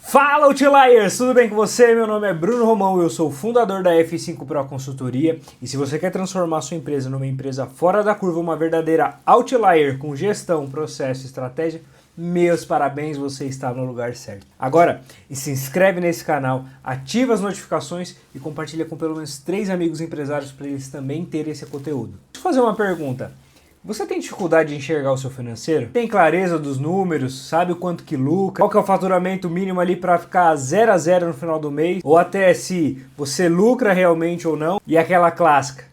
Fala, Outliers! Tudo bem com você? Meu nome é Bruno Romão, eu sou o fundador da F5 Pro Consultoria e se você quer transformar sua empresa numa empresa fora da curva, uma verdadeira Outlier com gestão, processo e estratégia, meus parabéns, você está no lugar certo. Agora, se inscreve nesse canal, ativa as notificações e compartilha com pelo menos 3 amigos empresários para eles também terem esse conteúdo. Deixa eu fazer uma pergunta. Você tem dificuldade de enxergar o seu financeiro? Tem clareza dos números? Sabe o quanto que lucra? Qual que é o faturamento mínimo ali para ficar 0 a 0 no final do mês? Ou até se você lucra realmente ou não? E aquela clássica,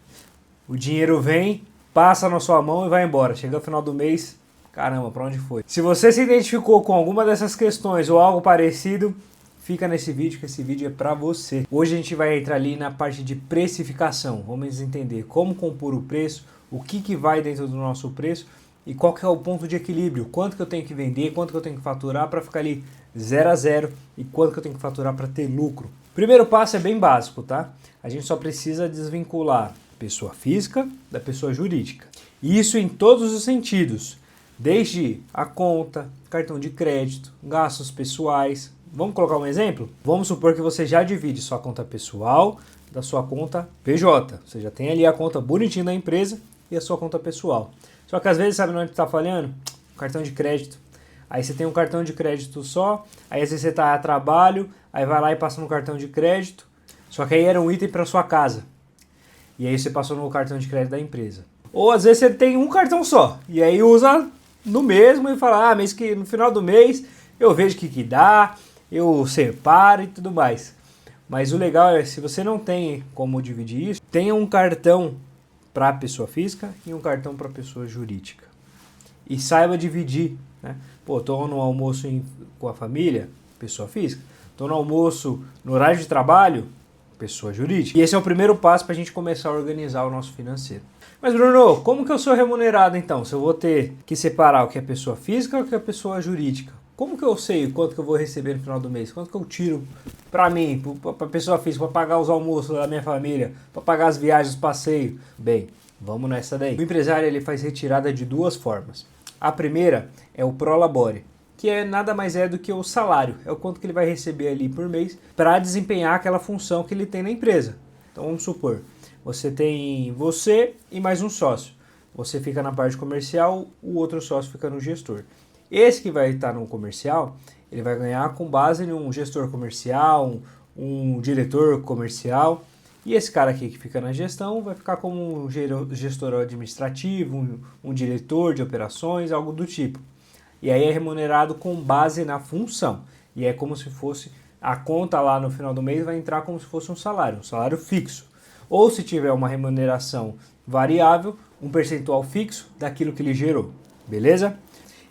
o dinheiro vem, passa na sua mão e vai embora. Chega no final do mês, caramba, para onde foi? Se você se identificou com alguma dessas questões ou algo parecido, fica nesse vídeo, que esse vídeo é para você. Hoje a gente vai entrar ali na parte de precificação. Vamos entender como compor o preço, o que vai dentro do nosso preço e qual que é o ponto de equilíbrio, quanto que eu tenho que vender, quanto que eu tenho que faturar para ficar ali 0 a 0 e quanto que eu tenho que faturar para ter lucro. Primeiro passo é bem básico, tá? A gente só precisa desvincular pessoa física da pessoa jurídica. E isso em todos os sentidos, desde a conta, cartão de crédito, gastos pessoais. Vamos colocar um exemplo? Vamos supor que você já divide sua conta pessoal da sua conta PJ. Você já tem ali a conta bonitinha da empresa e a sua conta pessoal. Só que às vezes, sabe onde está falhando? Cartão de crédito. Aí você tem um cartão de crédito só, aí às vezes você está a trabalho, aí vai lá e passa no cartão de crédito, só que aí era um item para sua casa. E aí você passou no cartão de crédito da empresa. Ou às vezes você tem um cartão só, e aí usa no mesmo e fala, mês que no final do mês eu vejo o que dá, eu separo e tudo mais. Mas o legal é, se você não tem como dividir isso, tenha um cartão para pessoa física e um cartão para pessoa jurídica. E saiba dividir, né? Pô, tô no almoço com a família, pessoa física. Tô no almoço no horário de trabalho, pessoa jurídica. E esse é o primeiro passo para a gente começar a organizar o nosso financeiro. Mas Bruno, como que eu sou remunerado então? Se eu vou ter que separar o que é pessoa física e o que é pessoa jurídica? Como que eu sei quanto que eu vou receber no final do mês? Quanto que eu tiro para mim, para pessoa física, para pagar os almoços da minha família, para pagar as viagens, os passeios? Bem, vamos nessa daí. O empresário ele faz retirada de duas formas. A primeira é o prolabore, que é nada mais é do que o salário, é o quanto que ele vai receber ali por mês para desempenhar aquela função que ele tem na empresa. Então vamos supor, você tem você e mais um sócio. Você fica na parte comercial, o outro sócio fica no gestor. Esse que vai estar no comercial, ele vai ganhar com base em um gestor comercial, um diretor comercial. E esse cara aqui que fica na gestão vai ficar como um gestor administrativo, um diretor de operações, algo do tipo. E aí é remunerado com base na função. E é como se fosse, a conta lá no final do mês vai entrar como se fosse um salário fixo. Ou se tiver uma remuneração variável, um percentual fixo daquilo que ele gerou. Beleza?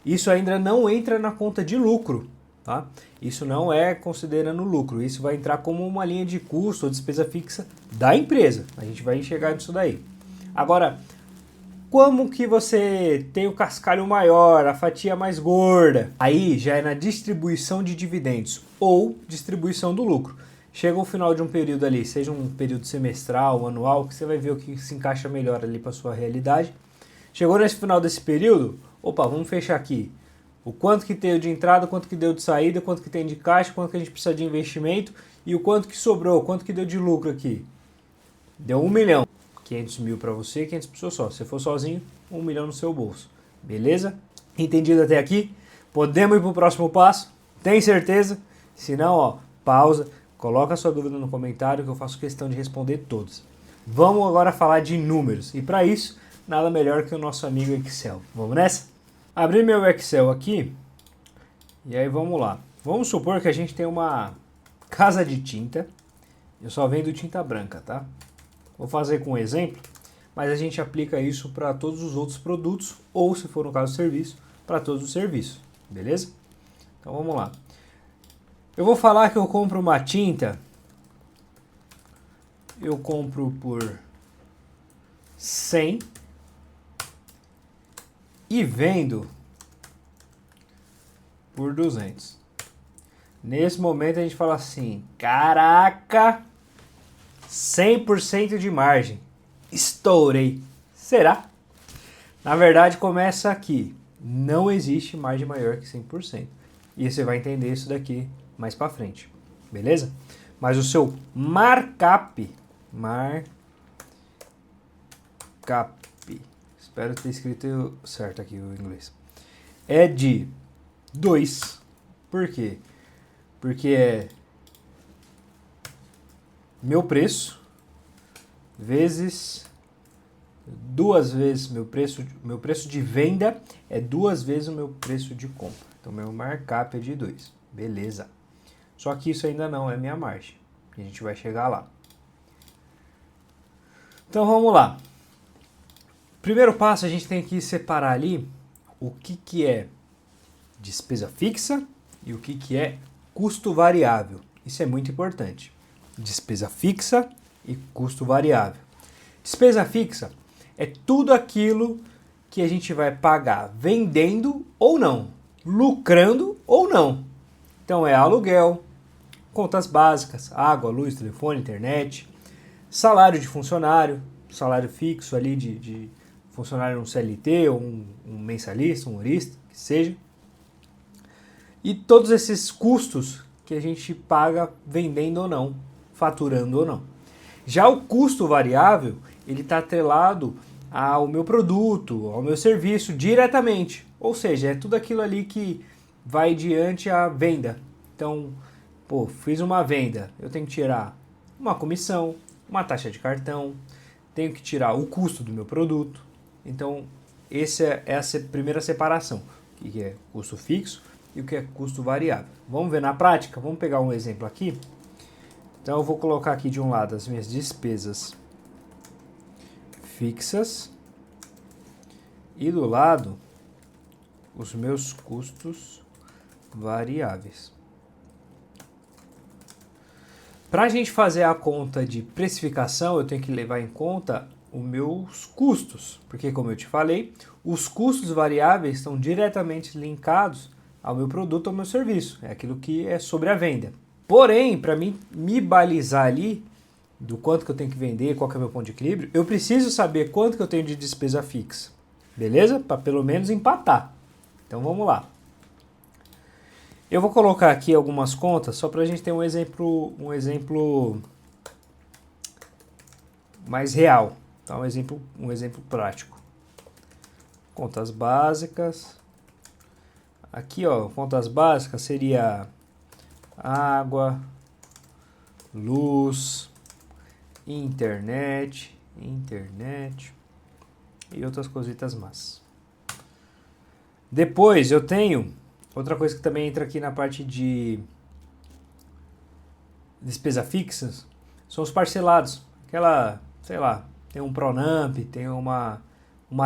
Isso ainda não entra na conta de lucro, tá? Isso não é considerando lucro, isso vai entrar como uma linha de custo ou despesa fixa da empresa. A gente vai enxergar isso daí. Agora, como que você tem o cascalho maior, a fatia mais gorda? Aí já é na distribuição de dividendos ou distribuição do lucro. Chega o final de um período ali, seja um período semestral, anual, que você vai ver o que se encaixa melhor ali para sua realidade. Chegou nesse final desse período, opa, vamos fechar aqui. O quanto que deu de entrada, quanto que deu de saída, quanto que tem de caixa, quanto que a gente precisa de investimento e o quanto que sobrou, quanto que deu de lucro aqui. Deu 1 milhão. 500 mil para você, 500 para o seu sócio. Se for sozinho, 1 milhão no seu bolso. Beleza? Entendido até aqui? Podemos ir para o próximo passo? Tem certeza? Se não, pausa, coloca a sua dúvida no comentário que eu faço questão de responder todos. Vamos agora falar de números. E para isso, nada melhor que o nosso amigo Excel. Vamos nessa? Abri meu Excel aqui e aí vamos lá. Vamos supor que a gente tem uma casa de tinta. Eu só vendo tinta branca, tá? Vou fazer com um exemplo, mas a gente aplica isso para todos os outros produtos ou, se for no caso serviço, para todos os serviços. Beleza? Então vamos lá. Eu vou falar que eu compro uma tinta. Eu compro por 100 e vendo por 200. Nesse momento a gente fala assim, caraca, 100% de margem, estourei. Será? Na verdade começa aqui, não existe margem maior que 100%. E você vai entender isso daqui mais para frente, beleza? Mas o seu markup, espero ter escrito certo aqui o inglês, é de 2. Por quê? Porque é meu preço vezes 2 vezes meu preço de venda é 2 vezes o meu preço de compra. Então meu markup é de 2. Beleza. Só que isso ainda não é minha margem. A gente vai chegar lá. Então vamos lá. Primeiro passo, a gente tem que separar ali o que é despesa fixa e o que é custo variável. Isso é muito importante. Despesa fixa e custo variável. Despesa fixa é tudo aquilo que a gente vai pagar vendendo ou não, lucrando ou não. Então é aluguel, contas básicas, água, luz, telefone, internet, salário de funcionário, salário fixo ali de funcionário um CLT ou um mensalista, um horista, que seja. E todos esses custos que a gente paga vendendo ou não, faturando ou não. Já o custo variável, ele está atrelado ao meu produto, ao meu serviço diretamente. Ou seja, é tudo aquilo ali que vai diante à venda. Então, fiz uma venda, eu tenho que tirar uma comissão, uma taxa de cartão, tenho que tirar o custo do meu produto. Então, essa é a primeira separação, o que é custo fixo e o que é custo variável. Vamos ver na prática? Vamos pegar um exemplo aqui. Então, eu vou colocar aqui de um lado as minhas despesas fixas e do lado os meus custos variáveis. Para a gente fazer a conta de precificação, eu tenho que levar em conta os meus custos, porque como eu te falei, os custos variáveis estão diretamente linkados ao meu produto, ao meu serviço, é aquilo que é sobre a venda. Porém, para mim me balizar ali do quanto que eu tenho que vender, qual que é o meu ponto de equilíbrio, eu preciso saber quanto que eu tenho de despesa fixa, beleza? Para pelo menos empatar. Então vamos lá. Eu vou colocar aqui algumas contas só para a gente ter um exemplo mais real, tá? Um exemplo prático. Contas básicas. Aqui, ó, contas básicas seria água, luz, internet e outras cositas mais. Depois eu tenho outra coisa que também entra aqui na parte de despesa fixa, são os parcelados. Aquela, sei lá, tem um Pronamp, tem uma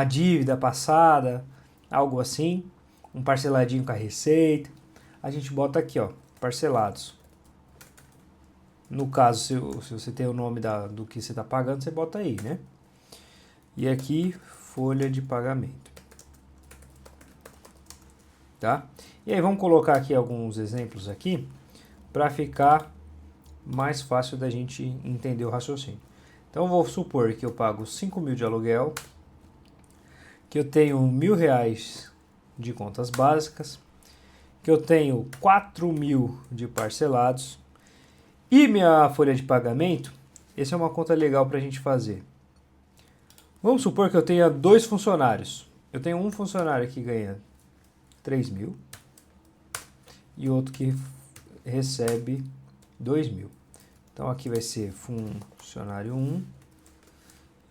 dívida passada, algo assim, um parceladinho com a receita. A gente bota aqui, ó, parcelados. No caso, se você tem o nome do que você está pagando, você bota aí, né? E aqui, folha de pagamento. Tá? E aí vamos colocar aqui alguns exemplos aqui para ficar mais fácil da gente entender o raciocínio. Então vou supor que eu pago 5.000 de aluguel, que eu tenho R$1.000 de contas básicas, que eu tenho 4.000 de parcelados e minha folha de pagamento. Essa é uma conta legal para a gente fazer. Vamos supor que eu tenha 2 funcionários. Eu tenho um funcionário que ganha 3.000 e outro que recebe 2.000. Então aqui vai ser funcionário 1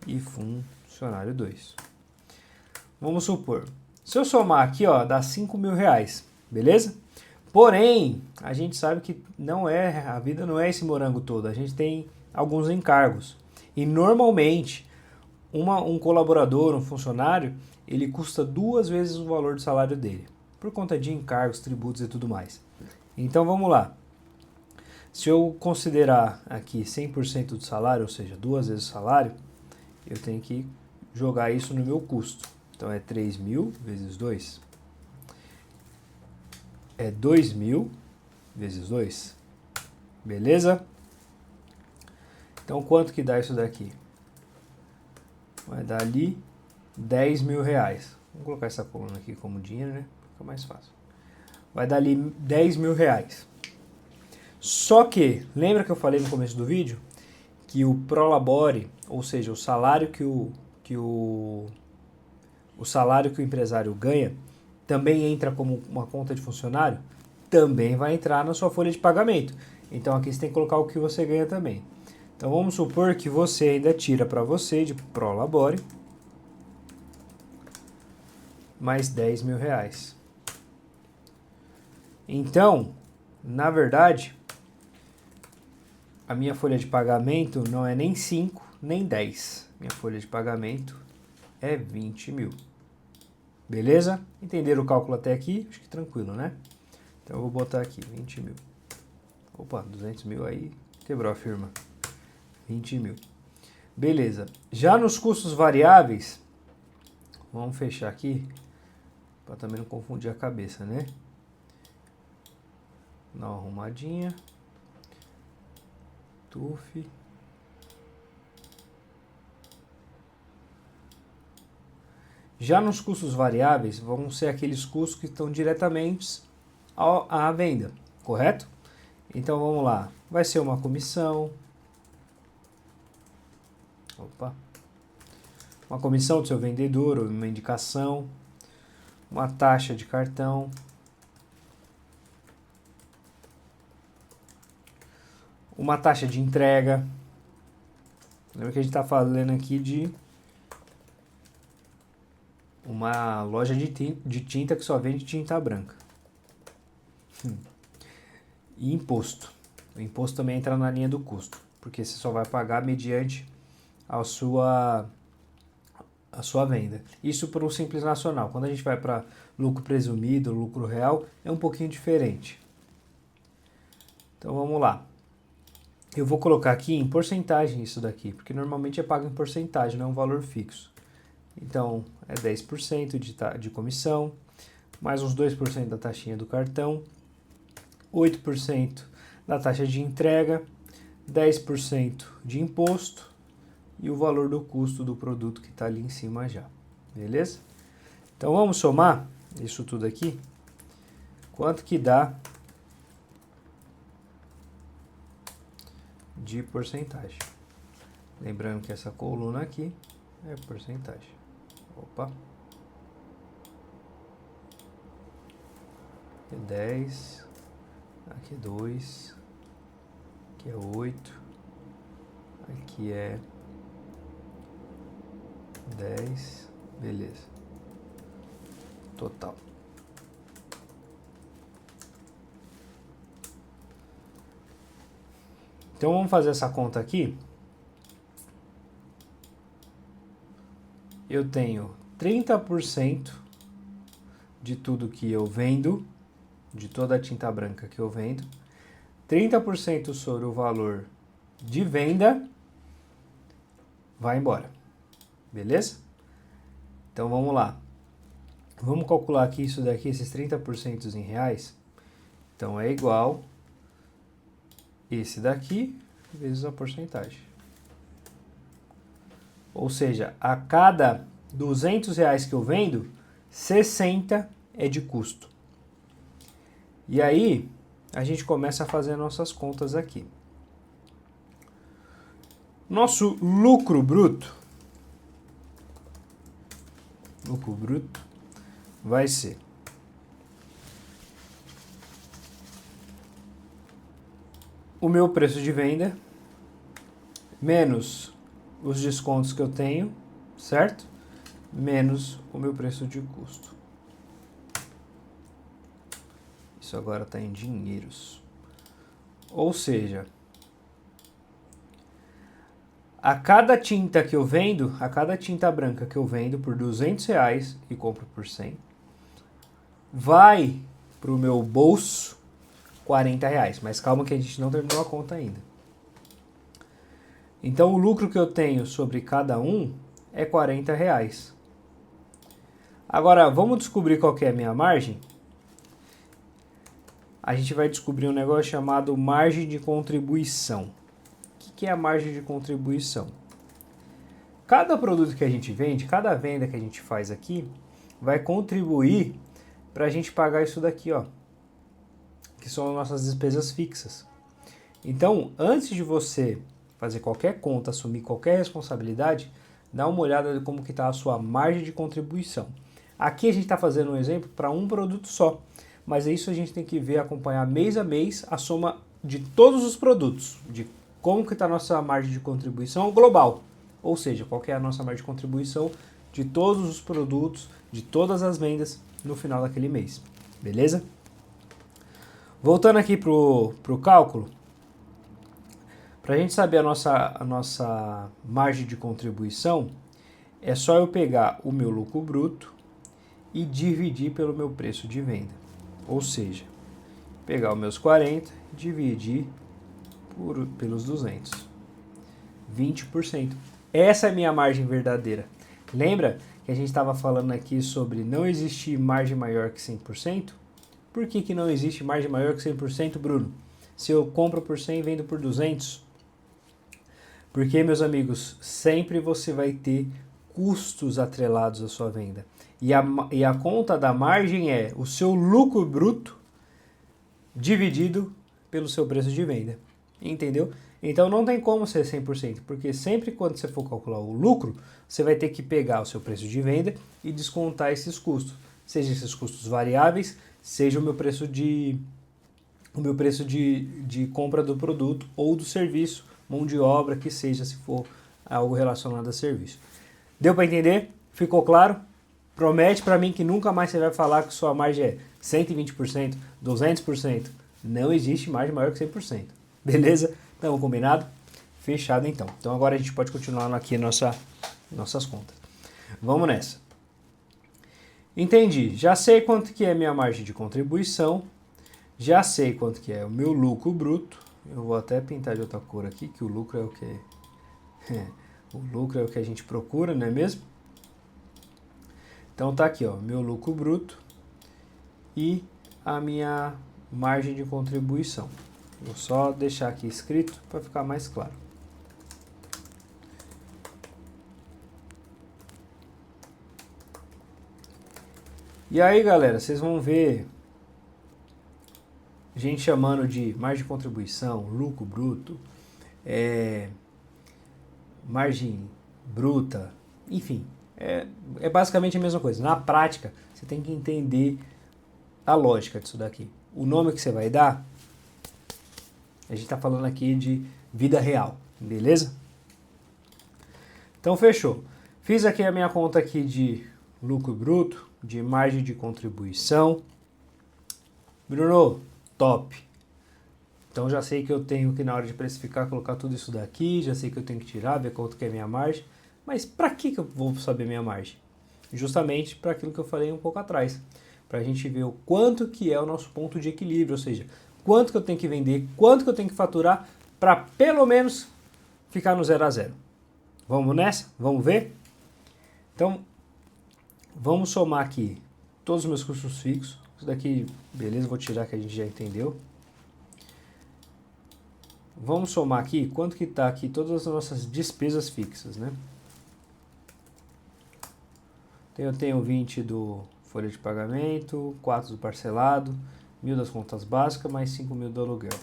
e funcionário 2. Vamos supor, se eu somar aqui, ó, dá R$5.000, beleza? Porém, a gente sabe que a vida não é esse morango todo, a gente tem alguns encargos. E normalmente, um colaborador, um funcionário, ele custa 2 vezes o valor do salário dele, por conta de encargos, tributos e tudo mais. Então vamos lá. Se eu considerar aqui 100% do salário, ou seja, 2 vezes o salário, eu tenho que jogar isso no meu custo. Então é 3.000 vezes 2. É 2.000 vezes 2. Beleza? Então quanto que dá isso daqui? Vai dar ali R$10.000. Vamos colocar essa coluna aqui como dinheiro, né? Fica mais fácil. Vai dar ali R$10.000. Só que, lembra que eu falei no começo do vídeo que o prolabore, ou seja, o salário o salário que o empresário ganha, também entra como uma conta de funcionário? Também vai entrar na sua folha de pagamento. Então aqui você tem que colocar o que você ganha também. Então vamos supor que você ainda tira para você de prolabore mais 10 mil reais. Então, na verdade, a minha folha de pagamento não é nem 5, nem 10. Minha folha de pagamento é 20 mil. Beleza? Entenderam o cálculo até aqui? Acho que tranquilo, né? Então eu vou botar aqui 20 mil. Opa, 200 mil aí, quebrou a firma. 20 mil. Beleza. Já nos custos variáveis, vamos fechar aqui, para também não confundir a cabeça, né? Dá uma arrumadinha. TUF. Já nos custos variáveis, vão ser aqueles custos que estão diretamente à venda, correto? Então vamos lá. Vai ser uma comissão. Opa. Uma comissão do seu vendedor, ou uma indicação. Uma taxa de cartão. Uma taxa de entrega. Lembra que a gente está falando aqui de uma loja de tinta que só vende tinta branca. E imposto. O imposto também entra na linha do custo, porque você só vai pagar mediante a sua venda. Isso para o Simples Nacional. Quando a gente vai para lucro presumido, lucro real, é um pouquinho diferente. Então vamos lá. Eu vou colocar aqui em porcentagem isso daqui, porque normalmente é pago em porcentagem, não é um valor fixo. Então, é 10% de comissão, mais uns 2% da taxinha do cartão, 8% da taxa de entrega, 10% de imposto e o valor do custo do produto que está ali em cima já. Beleza? Então, vamos somar isso tudo aqui. Quanto que dá de porcentagem? Lembrando que essa coluna aqui é porcentagem. Opa. Aqui é 10. Aqui é 2. Aqui é 8. Aqui é 10. Beleza. Total. Então vamos fazer essa conta aqui. Eu tenho 30% de tudo que eu vendo, de toda a tinta branca que eu vendo, 30% sobre o valor de venda, vai embora. Beleza? Então vamos lá. Vamos calcular aqui isso daqui, esses 30% em reais. Então é igual esse daqui vezes a porcentagem. Ou seja, a cada 200 reais que eu vendo, 60 é de custo. E aí, a gente começa a fazer nossas contas aqui. Nosso lucro bruto vai ser o meu preço de venda menos os descontos que eu tenho, certo? Menos o meu preço de custo. Isso agora está em dinheiros. Ou seja, a cada tinta que eu vendo, a cada tinta branca que eu vendo por 200 reais e compro por 100, vai para o meu bolso 40 reais. Mas calma que a gente não terminou a conta ainda. Então o lucro que eu tenho sobre cada um é 40 reais. Agora vamos descobrir qual que é a minha margem? A gente vai descobrir um negócio chamado margem de contribuição. O que é a margem de contribuição? Cada produto que a gente vende, cada venda que a gente faz aqui, vai contribuir para a gente pagar isso daqui, ó, que são as nossas despesas fixas. Então, antes de você fazer qualquer conta, assumir qualquer responsabilidade, dá uma olhada de como que está a sua margem de contribuição. Aqui a gente está fazendo um exemplo para um produto só, mas isso a gente tem que ver, acompanhar mês a mês a soma de todos os produtos, de como que está a nossa margem de contribuição global, ou seja, qual que é a nossa margem de contribuição de todos os produtos, de todas as vendas no final daquele mês, beleza? Voltando aqui para o cálculo, para a gente saber a nossa margem de contribuição, é só eu pegar o meu lucro bruto e dividir pelo meu preço de venda. Ou seja, pegar os meus 40 e dividir pelos 200. 20%. Essa é a minha margem verdadeira. Lembra que a gente estava falando aqui sobre não existir margem maior que 100%? Por que não existe margem maior que 100%, Bruno? Se eu compro por 100 e vendo por 200? Porque, meus amigos, sempre você vai ter custos atrelados à sua venda. E a conta da margem é o seu lucro bruto dividido pelo seu preço de venda. Entendeu? Então não tem como ser 100%, porque sempre quando você for calcular o lucro, você vai ter que pegar o seu preço de venda e descontar esses custos. Seja esses custos variáveis, seja o meu preço de compra do produto ou do serviço, mão de obra, que seja, se for algo relacionado a serviço. Deu para entender? Ficou claro? Promete para mim que nunca mais você vai falar que sua margem é 120%, 200%. Não existe margem maior que 100%. Beleza? Então, combinado? Fechado então. Então agora a gente pode continuar aqui nossas contas. Vamos nessa. Entendi. Já sei quanto que é minha margem de contribuição. Já sei quanto que é o meu lucro bruto. Eu vou até pintar de outra cor aqui, que o lucro é o que o lucro é o que a gente procura, não é mesmo? Então tá aqui, ó, meu lucro bruto e a minha margem de contribuição. Vou só deixar aqui escrito para ficar mais claro. E aí, galera, vocês vão ver gente chamando de margem de contribuição, lucro bruto, margem bruta, enfim, é basicamente a mesma coisa. Na prática, você tem que entender a lógica disso daqui. O nome que você vai dar, a gente está falando aqui de vida real, beleza? Então fechou. Fiz aqui a minha conta aqui de lucro bruto, de margem de contribuição. Bruno, top. Então já sei que eu tenho que na hora de precificar colocar tudo isso daqui, já sei que eu tenho que tirar, ver quanto que é minha margem. Mas para que eu vou saber minha margem? Justamente para aquilo que eu falei um pouco atrás. Para a gente ver o quanto que é o nosso ponto de equilíbrio, ou seja, quanto que eu tenho que vender, quanto que eu tenho que faturar para pelo menos ficar no 0 a 0. Vamos nessa? Vamos ver? Então, vamos somar aqui todos os meus custos fixos. Isso daqui, beleza, vou tirar que a gente já entendeu. Vamos somar aqui quanto que está aqui todas as nossas despesas fixas, né? Eu tenho 20 do folha de pagamento, 4 do parcelado, 1.000 das contas básicas, mais 5.000 do aluguel.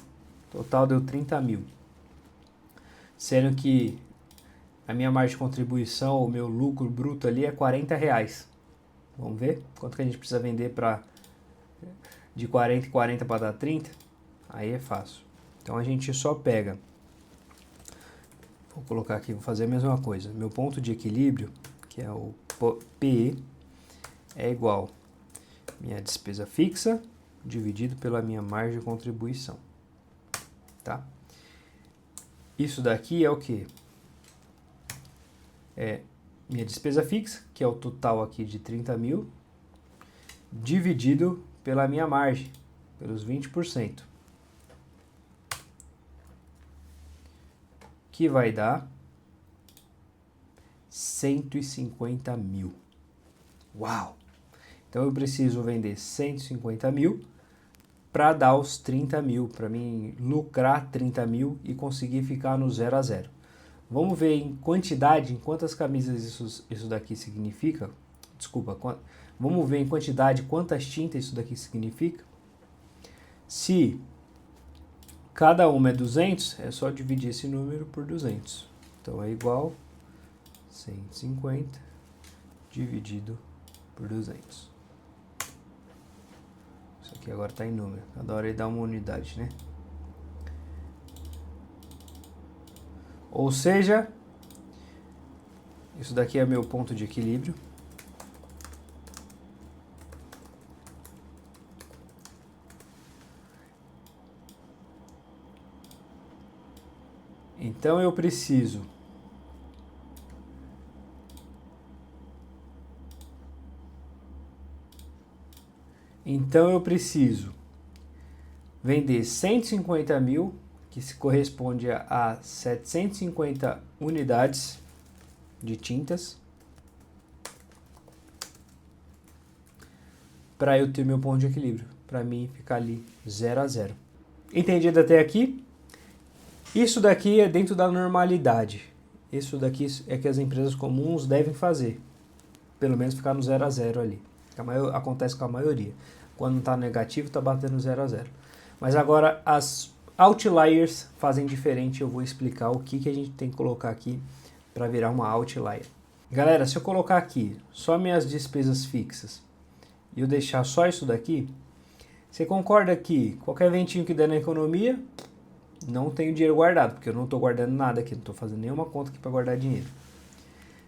Total deu 30 mil. Sendo que a minha margem de contribuição, o meu lucro bruto ali é R$40. Vamos ver quanto que a gente precisa vender para de 40 e 40 para dar 30? Aí é fácil. Então a gente só pega, vou colocar aqui, vou fazer a mesma coisa. Meu ponto de equilíbrio, que é o PE, é igual minha despesa fixa dividido pela minha margem de contribuição. Tá? Isso daqui é o que? É minha despesa fixa, que é o total aqui de 30 mil, dividido pela minha margem, pelos 20%. Que vai dar 150 mil. Uau! Então eu preciso vender 150 mil para dar os 30 mil, para mim lucrar 30 mil e conseguir ficar no 0 a 0. Vamos ver em quantidade, em quantas camisas isso daqui significa. Desculpa, vamos ver em quantidade quantas tintas isso daqui significa. Se cada uma é 200, é só dividir esse número por 200. Então é igual 150 dividido por 200. Isso aqui agora está em número. Cada hora ele dá uma unidade, né? Ou seja, isso daqui é meu ponto de equilíbrio. Então eu preciso vender 150 mil, que se corresponde a 750 unidades de tintas, para eu ter meu ponto de equilíbrio, para mim ficar ali 0 a 0. Entendido até aqui? Isso daqui é dentro da normalidade. Isso daqui é que as empresas comuns devem fazer. Pelo menos ficar no 0 a 0 ali. Acontece com a maioria. Quando está negativo, está batendo 0 a 0. Mas agora as outliers fazem diferente. Eu vou explicar o que a gente tem que colocar aqui para virar uma outlier. Galera, se eu colocar aqui só minhas despesas fixas e eu deixar só isso daqui, você concorda que qualquer ventinho que der na economia, não tenho dinheiro guardado, porque eu não estou guardando nada aqui, não estou fazendo nenhuma conta aqui para guardar dinheiro.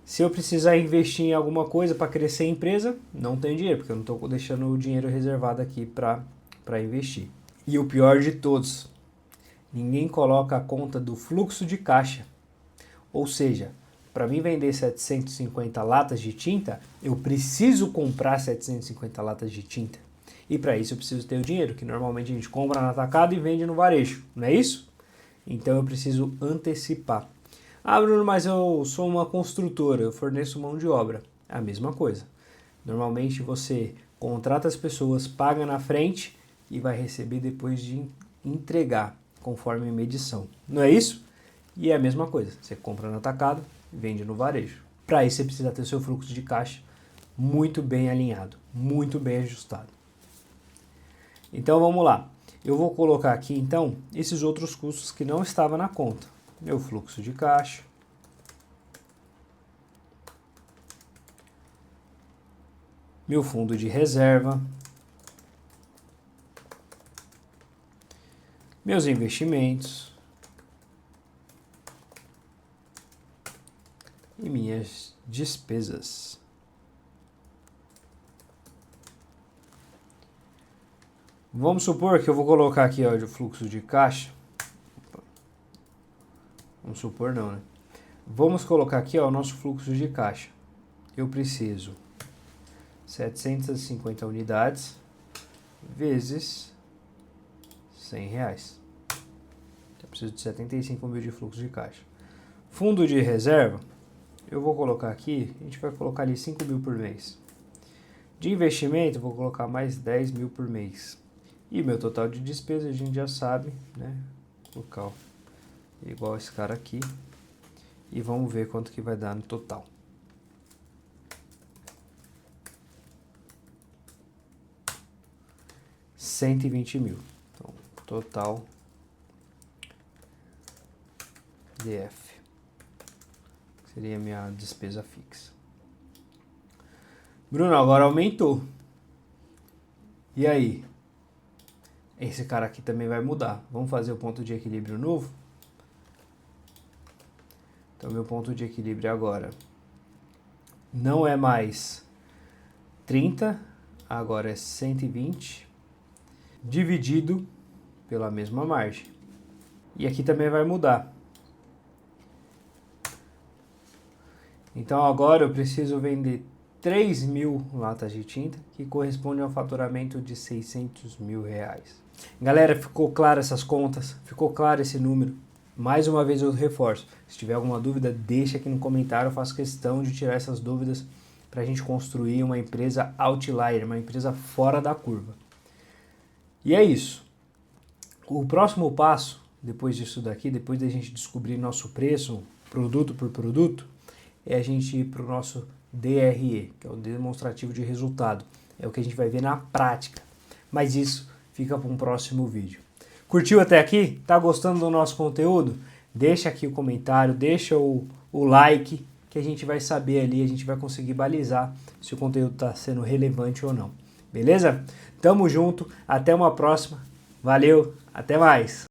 Se eu precisar investir em alguma coisa para crescer a empresa, não tenho dinheiro, porque eu não estou deixando o dinheiro reservado aqui para investir. E o pior de todos, ninguém coloca a conta do fluxo de caixa. Ou seja, para mim vender 750 latas de tinta, eu preciso comprar 750 latas de tinta. E para isso eu preciso ter o dinheiro, que normalmente a gente compra no atacado e vende no varejo, não é isso? Então eu preciso antecipar. Ah, Bruno, mas eu sou uma construtora, eu forneço mão de obra. É a mesma coisa. Normalmente você contrata as pessoas, paga na frente e vai receber depois de entregar, conforme medição. Não é isso? E é a mesma coisa. Você compra no atacado e vende no varejo. Para isso você precisa ter seu fluxo de caixa muito bem alinhado, muito bem ajustado. Então vamos lá. Eu vou colocar aqui então esses outros custos que não estavam na conta. Meu fluxo de caixa. Meu fundo de reserva. Meus investimentos. E minhas despesas. Vamos supor que eu vou colocar aqui ó, o fluxo de caixa. Vamos supor não, né? Vamos colocar aqui ó, o nosso fluxo de caixa. Eu preciso 750 unidades vezes R$100. Eu preciso de 75 mil de fluxo de caixa. Fundo de reserva, eu vou colocar aqui, a gente vai colocar ali 5 mil por mês. De investimento, eu vou colocar mais 10 mil por mês. E meu total de despesa a gente já sabe, né? Vou colocar igual esse cara aqui. E vamos ver quanto que vai dar no total. R$120 mil. Então, total DF. Seria a minha despesa fixa. Bruno, agora aumentou. E aí? Esse cara aqui também vai mudar. Vamos fazer o ponto de equilíbrio novo? Então, meu ponto de equilíbrio agora não é mais 30, agora é 120, dividido pela mesma margem. E aqui também vai mudar. Então, agora eu preciso vender 3 mil latas de tinta, que corresponde a um faturamento de R$600 mil. Galera, ficou claro essas contas? Ficou claro esse número? Mais uma vez eu reforço, se tiver alguma dúvida, deixa aqui no comentário, eu faço questão de tirar essas dúvidas para a gente construir uma empresa outlier, uma empresa fora da curva. E é isso. O próximo passo, depois disso daqui, depois da gente descobrir nosso preço, produto por produto, é a gente ir para o nosso DRE, que é o demonstrativo de resultado. É o que a gente vai ver na prática. Mas isso fica para um próximo vídeo. Curtiu até aqui? Tá gostando do nosso conteúdo? Deixa aqui o comentário, deixa o like, que a gente vai saber ali, a gente vai conseguir balizar se o conteúdo está sendo relevante ou não. Beleza? Tamo junto, até uma próxima. Valeu, até mais!